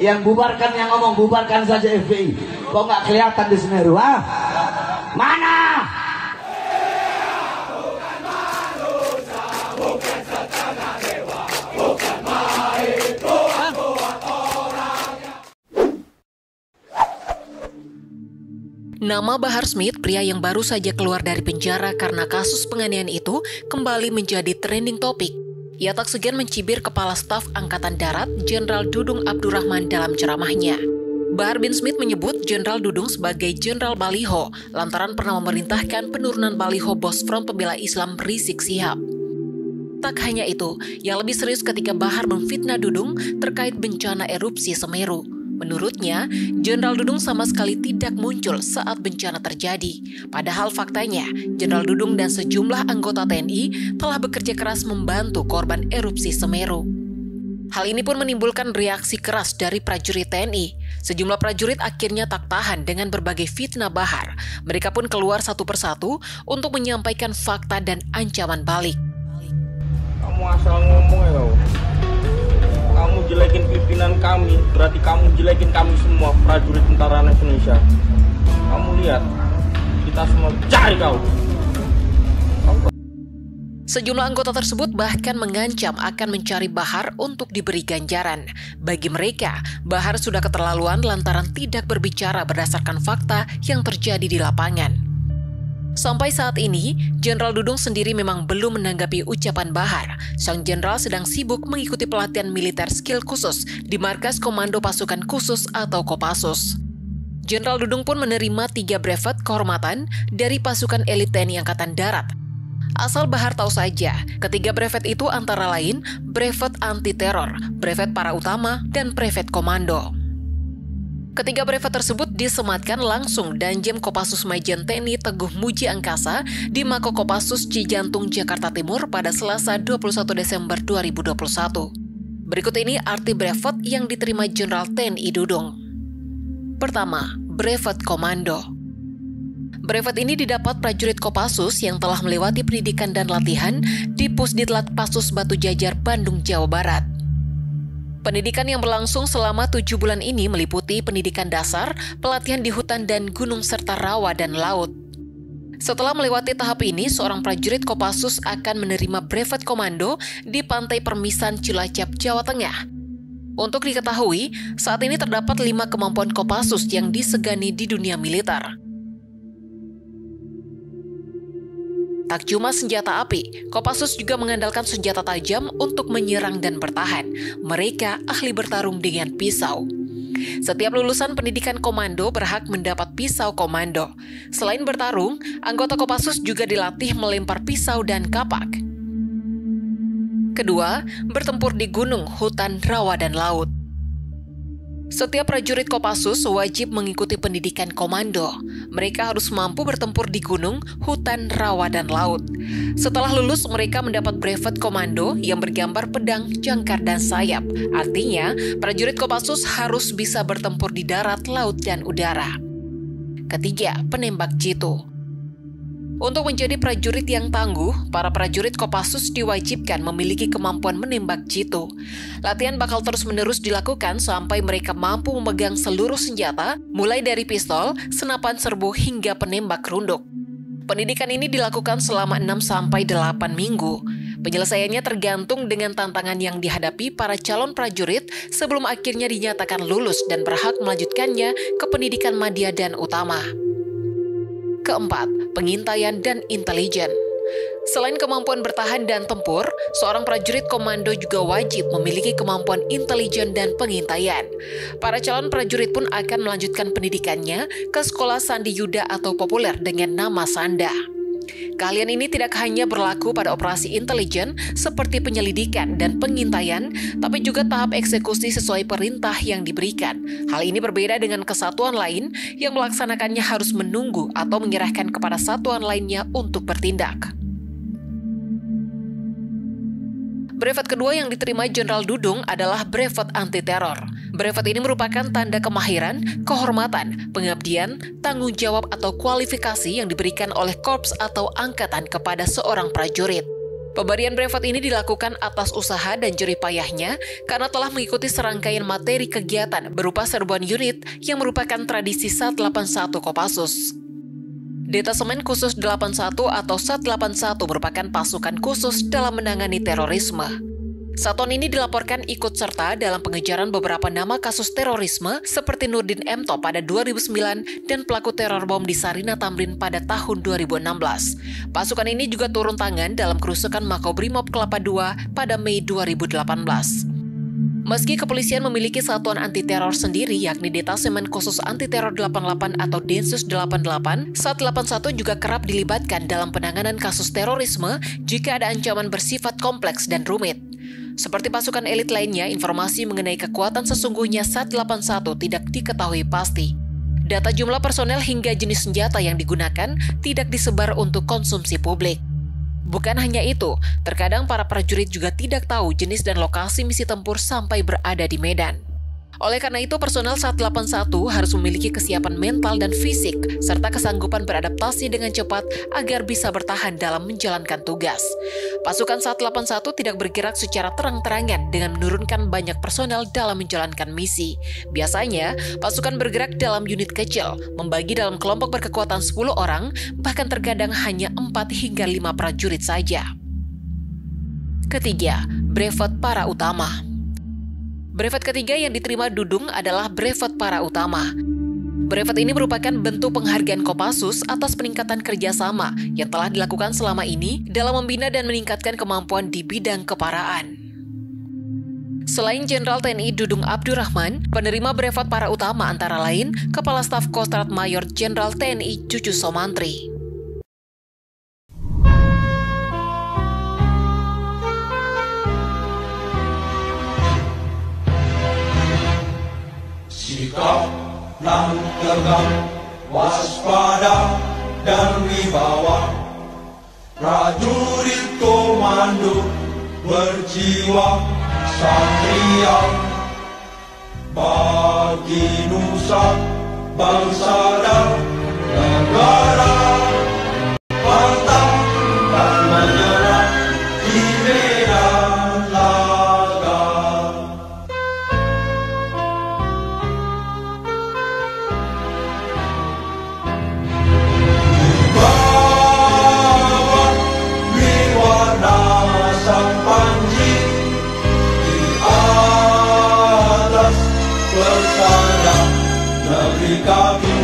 Yang bubarkan, yang ngomong bubarkan saja FPI. Kok nggak kelihatan di Semeru? Ah? Mana? Nama Bahar Smith, pria yang baru saja keluar dari penjara karena kasus penganiayaan itu, kembali menjadi trending topik. Ia tak segan mencibir Kepala Staf Angkatan Darat, Jenderal Dudung Abdurrahman dalam ceramahnya. Bahar bin Smith menyebut Jenderal Dudung sebagai Jenderal Baliho, lantaran pernah memerintahkan penurunan baliho bos Front Pembela Islam Rizik Syihab. Tak hanya itu, yang lebih serius ketika Bahar memfitnah Dudung terkait bencana erupsi Semeru. Menurutnya, Jenderal Dudung sama sekali tidak muncul saat bencana terjadi. Padahal faktanya, Jenderal Dudung dan sejumlah anggota TNI telah bekerja keras membantu korban erupsi Semeru. Hal ini pun menimbulkan reaksi keras dari prajurit TNI. Sejumlah prajurit akhirnya tak tahan dengan berbagai fitnah Bahar. Mereka pun keluar satu persatu untuk menyampaikan fakta dan ancaman balik. Kamu asal ngomong ya kau. Kamu jelekin pimpinan kami, berarti kamu jelekin kami semua, prajurit tentara Indonesia. Kamu lihat, kita semua cari kau. Sejumlah anggota tersebut bahkan mengancam akan mencari Bahar untuk diberi ganjaran. Bagi mereka, Bahar sudah keterlaluan lantaran tidak berbicara berdasarkan fakta yang terjadi di lapangan. Sampai saat ini, Jenderal Dudung sendiri memang belum menanggapi ucapan Bahar. Sang jenderal sedang sibuk mengikuti pelatihan militer skill khusus di Markas Komando Pasukan Khusus atau Kopassus. Jenderal Dudung pun menerima 3 brevet kehormatan dari pasukan elit TNI Angkatan Darat. Asal Bahar tahu saja, ketiga brevet itu antara lain brevet anti-teror, brevet para utama, dan brevet komando. Ketiga brevet tersebut disematkan langsung Danjem Kopassus Majen TNI Teguh Muji Angkasa di Mako Kopassus Cijantung, Jakarta Timur pada Selasa 21 Desember 2021. Berikut ini arti brevet yang diterima Jenderal TNI Dudung. Pertama, brevet komando. Brevet ini didapat prajurit Kopassus yang telah melewati pendidikan dan latihan di Pusditlat Pasus Batu Jajar, Bandung, Jawa Barat. Pendidikan yang berlangsung selama 7 bulan ini meliputi pendidikan dasar, pelatihan di hutan dan gunung serta rawa dan laut. Setelah melewati tahap ini, seorang prajurit Kopassus akan menerima brevet komando di Pantai Permisan, Cilacap, Jawa Tengah. Untuk diketahui, saat ini terdapat 5 kemampuan Kopassus yang disegani di dunia militer. Tak cuma senjata api, Kopassus juga mengandalkan senjata tajam untuk menyerang dan bertahan. Mereka ahli bertarung dengan pisau. Setiap lulusan pendidikan komando berhak mendapat pisau komando. Selain bertarung, anggota Kopassus juga dilatih melempar pisau dan kapak. Kedua, bertempur di gunung, hutan, rawa, dan laut. Setiap prajurit Kopassus wajib mengikuti pendidikan komando. Mereka harus mampu bertempur di gunung, hutan, rawa, dan laut. Setelah lulus, mereka mendapat brevet komando yang bergambar pedang, jangkar, dan sayap. Artinya, prajurit Kopassus harus bisa bertempur di darat, laut, dan udara. Ketiga, penembak jitu. Untuk menjadi prajurit yang tangguh, para prajurit Kopassus diwajibkan memiliki kemampuan menembak jitu. Latihan bakal terus-menerus dilakukan sampai mereka mampu memegang seluruh senjata, mulai dari pistol, senapan serbu, hingga penembak runduk. Pendidikan ini dilakukan selama 6-8 minggu. Penyelesaiannya tergantung dengan tantangan yang dihadapi para calon prajurit sebelum akhirnya dinyatakan lulus dan berhak melanjutkannya ke pendidikan madya dan utama. Keempat, pengintaian dan intelijen. Selain kemampuan bertahan dan tempur, seorang prajurit komando juga wajib memiliki kemampuan intelijen dan pengintaian. Para calon prajurit pun akan melanjutkan pendidikannya ke Sekolah Sandi Yuda atau populer dengan nama Sanda. Keahlian ini tidak hanya berlaku pada operasi intelijen seperti penyelidikan dan pengintaian, tapi juga tahap eksekusi sesuai perintah yang diberikan. Hal ini berbeda dengan kesatuan lain yang melaksanakannya harus menunggu atau menyerahkan kepada satuan lainnya untuk bertindak. Brevet kedua yang diterima Jenderal Dudung adalah brevet anti-teror. Brevet ini merupakan tanda kemahiran, kehormatan, pengabdian, tanggung jawab atau kualifikasi yang diberikan oleh korps atau angkatan kepada seorang prajurit. Pemberian brevet ini dilakukan atas usaha dan jerih payahnya karena telah mengikuti serangkaian materi kegiatan berupa serbuan unit yang merupakan tradisi Sat 81 Kopassus. Detasemen Khusus 81 atau Sat 81 merupakan pasukan khusus dalam menangani terorisme. Satuan ini dilaporkan ikut serta dalam pengejaran beberapa nama kasus terorisme seperti Nurdin Emto pada 2009 dan pelaku teror bom di Sarina Tamrin pada tahun 2016. Pasukan ini juga turun tangan dalam kerusukan Makobrimob Kelapa II pada Mei 2018. Meski kepolisian memiliki satuan anti-teror sendiri yakni Detasemen Khusus Anti-Teror 88 atau Densus 88, Sat 81 juga kerap dilibatkan dalam penanganan kasus terorisme jika ada ancaman bersifat kompleks dan rumit. Seperti pasukan elit lainnya, informasi mengenai kekuatan sesungguhnya Sat 81 tidak diketahui pasti. Data jumlah personel hingga jenis senjata yang digunakan tidak disebar untuk konsumsi publik. Bukan hanya itu, terkadang para prajurit juga tidak tahu jenis dan lokasi misi tempur sampai berada di medan. Oleh karena itu, personel Sat 81 harus memiliki kesiapan mental dan fisik, serta kesanggupan beradaptasi dengan cepat agar bisa bertahan dalam menjalankan tugas. Pasukan Sat 81 tidak bergerak secara terang-terangan dengan menurunkan banyak personel dalam menjalankan misi. Biasanya, pasukan bergerak dalam unit kecil, membagi dalam kelompok berkekuatan 10 orang, bahkan terkadang hanya 4 hingga 5 prajurit saja. Ketiga, brevet para utama. Brevet ketiga yang diterima Dudung adalah brevet para utama. Brevet ini merupakan bentuk penghargaan Kopassus atas peningkatan kerjasama yang telah dilakukan selama ini dalam membina dan meningkatkan kemampuan di bidang keparaan. Selain Jenderal TNI Dudung Abdurrahman, penerima brevet para utama antara lain Kepala Staf Kostrad Mayor Jenderal TNI Cucu Somantri. Sikap nan tegar, waspada dan wibawa, prajurit komando berjiwa satria, bagi nusa, bangsa dan negara, pantang dan menyerah di medan laga. Bersama negeri kami.